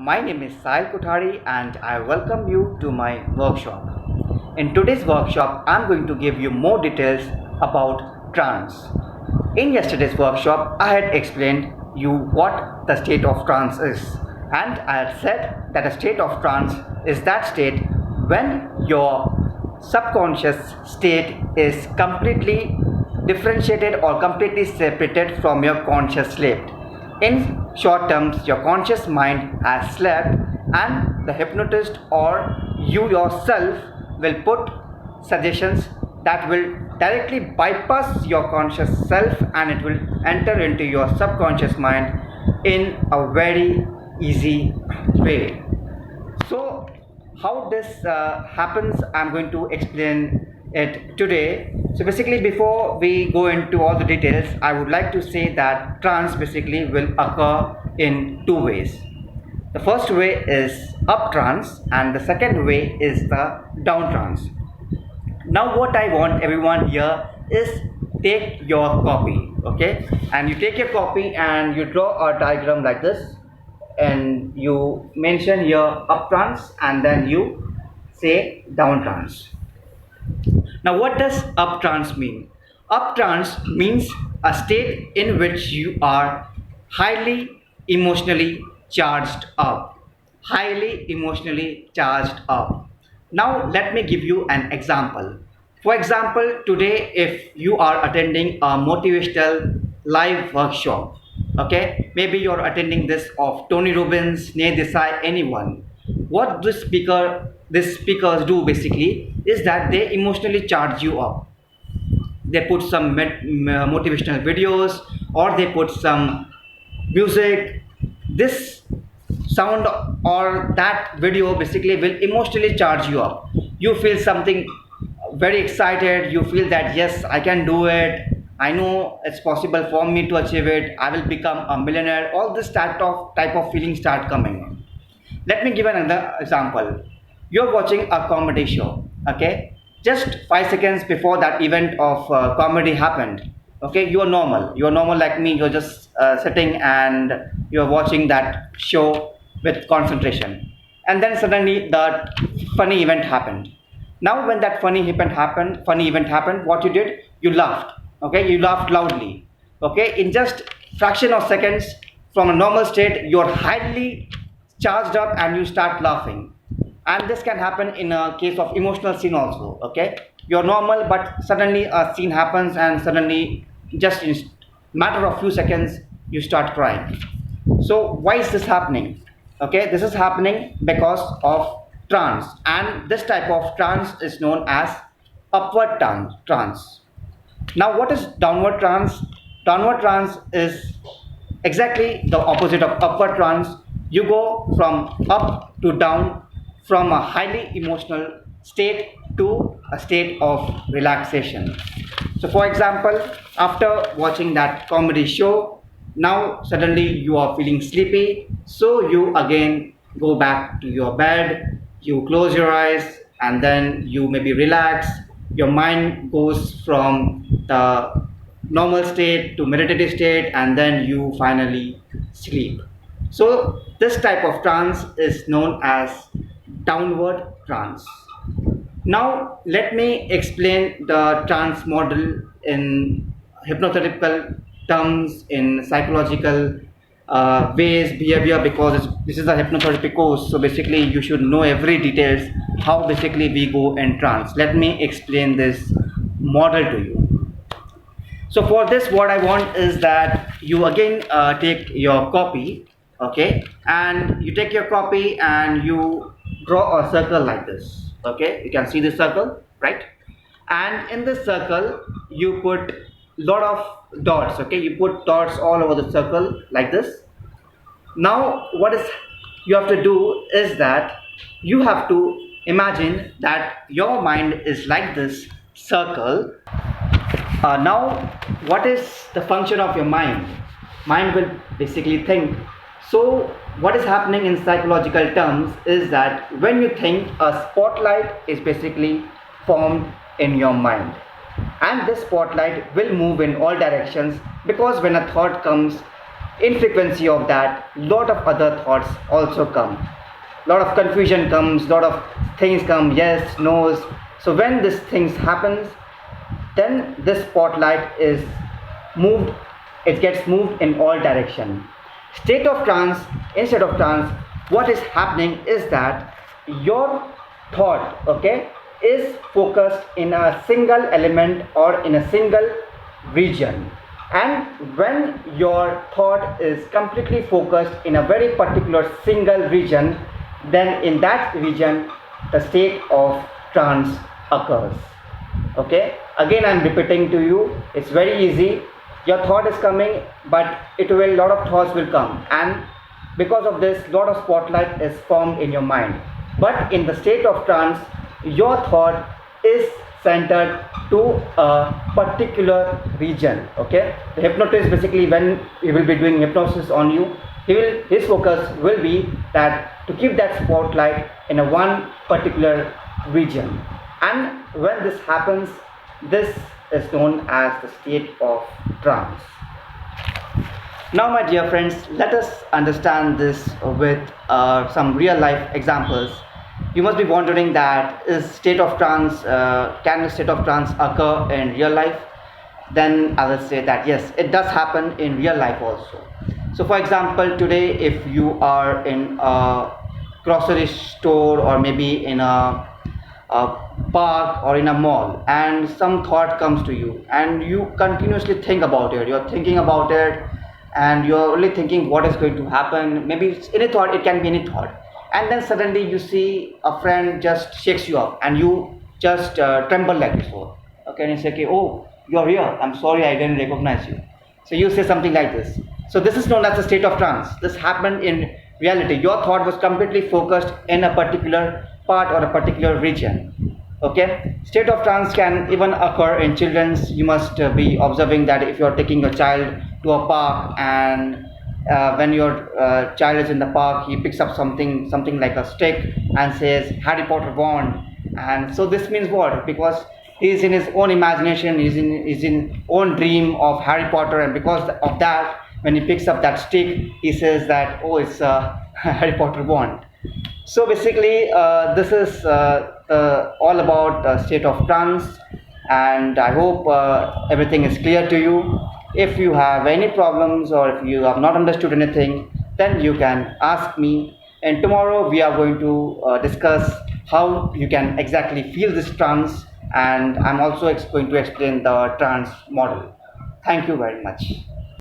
my name is Sahil Kuthari and I welcome you to my workshop. In today's workshop, I'm going to give you more details about trance. In yesterday's workshop, I had explained you what the state of trance is, and I had said that a state of trance is that state when your subconscious state is completely differentiated or completely separated from your conscious state. In short terms, your conscious mind has slept and the hypnotist or you yourself will put suggestions that will directly bypass your conscious self and it will enter into your subconscious mind in a very easy way. So how this happens, I'm going to explain it today. So basically, before we go into all the details, I would like to say that trance basically will occur in two ways. The first way is up trance and the second way is the down trance. Now what I want everyone here is take your copy, okay, and you take your copy and you draw a diagram like this and you mention your up trance and then you say down trance. Now what does up trance mean? Up trance means a state in which you are highly emotionally charged up. Highly emotionally charged up. Now let me give you an example. For example, today if you are attending a motivational live workshop, okay, maybe you're attending this of Tony Robbins, Neil Desai, anyone. What these speakers do basically is that they emotionally charge you up. They put some motivational videos or they put some music. This sound or that video basically will emotionally charge you up. You feel something very excited. You feel that yes, I can do it. I know it's possible for me to achieve it. I will become a millionaire. All this type of feelings start coming in. Let me give another example. You're watching a comedy show, okay? Just 5 seconds before that event of comedy happened, okay? You're normal like me. You're just sitting and you're watching that show with concentration. And then suddenly that funny event happened. Now when that funny event happened, what you did? You laughed, okay? You laughed loudly, okay? In just fraction of seconds from a normal state, you're highly charged up and you start laughing. And this can happen in a case of emotional scene also, okay? You're normal but suddenly a scene happens and suddenly just in matter of few seconds you start crying. So why is this happening? Okay, this is happening because of trance, and this type of trance is known as upward trance. Now what is downward trance? Downward trance is exactly the opposite of upward trance. You go from up to down, from a highly emotional state to a state of relaxation. So for example, after watching that comedy show, now suddenly you are feeling sleepy, so you again go back to your bed, you close your eyes and then you maybe relax. Your mind goes from the normal state to meditative state and then you finally sleep. So this type of trance is known as downward trance. Now let me explain the trance model in hypnotherapeutical terms, in psychological ways, behavior, because this is a hypnotherapy course, so basically you should know every details how basically we go in trance. Let me explain this model to you. So for this, what I want is that you again take your copy, okay, and you take your copy and you draw a circle like this, okay? You can see the circle, right? And in this circle you put lot of dots, okay? You put dots all over the circle like this. Now what is you have to do is that you have to imagine that your mind is like this circle. Now what is the function of your mind? Mind will basically think. So what is happening in psychological terms is that when you think, a spotlight is basically formed in your mind, and this spotlight will move in all directions, because when a thought comes in frequency of that, lot of other thoughts also come. Lot of confusion comes, lot of things come, yes, no's. So when this things happens, then this spotlight is moved, it gets moved in all direction. State of trance, instead of trance, what is happening is that your thought, okay, is focused in a single element or in a single region. And when your thought is completely focused in a very particular single region, then in that region the state of trance occurs. Okay, again I'm repeating to you, it's very easy. Your thought is coming, but lot of thoughts will come, and because of this lot of spotlight is formed in your mind. But in the state of trance, your thought is centered to a particular region. Okay, the hypnotist, basically when he will be doing hypnosis on you, his focus will be that to keep that spotlight in a one particular region. And when this happens, this is known as the state of trance. Now my dear friends, let us understand this with some real life examples. You must be wondering that can a state of trance occur in real life? Then I will say that yes, it does happen in real life also. So for example, today if you are in a grocery store or maybe in a park or in a mall, and some thought comes to you and you continuously think about it, you're thinking about it and you're only thinking what is going to happen. Maybe it's any thought, it can be any thought, and then suddenly you see a friend just shakes you up and you just tremble like before. Okay, and you say, okay, oh, you're here, I'm sorry, I didn't recognize you. So you say something like this. So this is known as a state of trance. This happened in reality. Your thought was completely focused in a particular part or a particular region. Okay, state of trance can even occur in children's. You must be observing that if you're taking your child to a park, and when your child is in the park, he picks up something like a stick and says Harry Potter wand. And so this means what? Because he is in his own imagination, he's in own dream of Harry Potter, and because of that, when he picks up that stick, he says that, oh, it's a Harry Potter wand. So basically this is all about state of trance, and I hope everything is clear to you. If you have any problems or if you have not understood anything, then you can ask me, and tomorrow we are going to discuss how you can exactly feel this trance, and I'm also going to explain the trance model. Thank you very much.